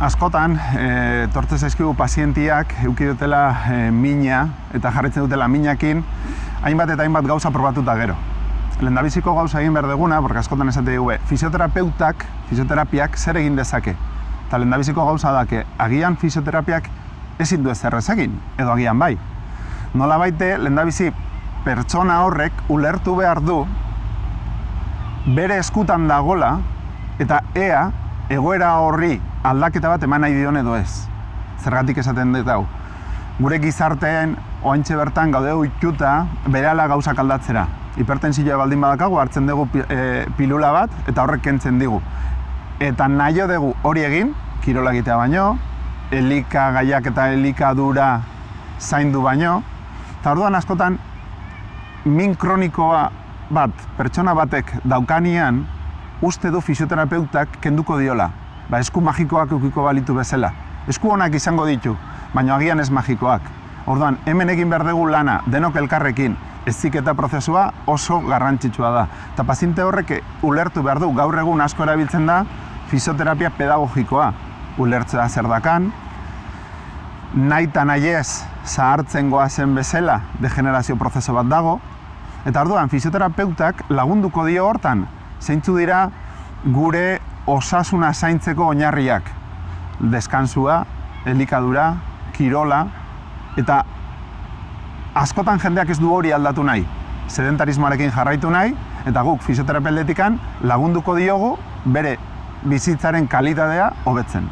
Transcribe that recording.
askotan, tortzen zaizkigu pazientiak eduki dutela mina eta jarraitzen dutela minakin hainbat eta hainbat gauza probatuta gero. Lehendabiziko gauza egin behar duguna, porque askotan esate dugu, fisioterapiak zer egin dezake. Eta lehendabiziko gauza da, agian fisioterapiak ezin du ezer ez egin, edo agian bai. Nola baite, lehendabizi pertsona horrek ulertu behar du bere eskutan dagola eta ea egoera horri aldaketa bat eman nahi dion edo ez. Zergatik esaten dut hau. Gure gizarteen oaintxe bertan gaude ohituta berehala gauzak aldatzera. Hipertentsioa baldin badakagu hartzen dugu pilula bat eta horrek kentzen digu. Eta nahi dugu hori egin, kirola egitea baino, elikagaiak eta elikadura zaindu baino, eta orduan askotan min kronikoa bat pertsona batek daukanian uste du fisioterapeutak kenduko diola. Esku magikoak eukiko balitu bezala. Esku onak izango ditu, baina agian ez magikoak. Orduan, hemen egin behar dugu lana, denok elkarrekin, heziketa prozesua oso garrantzitsua da. Eta paziente horrek ulertu behar du, gaur egun asko erabiltzen da fisioterapia pedagogikoa. Ulertzea zer dakan, nahi eta nahi ez zahartzen goazen bezala degenerazio prozeso bat dago, eta orduan fisioterapeutak lagunduko dio hortan, zeintzu dira gure osasuna zaintzeko oinarriak. Deskansua, elikadura, kirola, eta askotan jendeak ez du hori aldatu nahi. Sedentarismoarekin jarraitu nahi, eta guk fisioterapeutekan lagunduko diogu bere bizitzaren kalitatea hobetzen.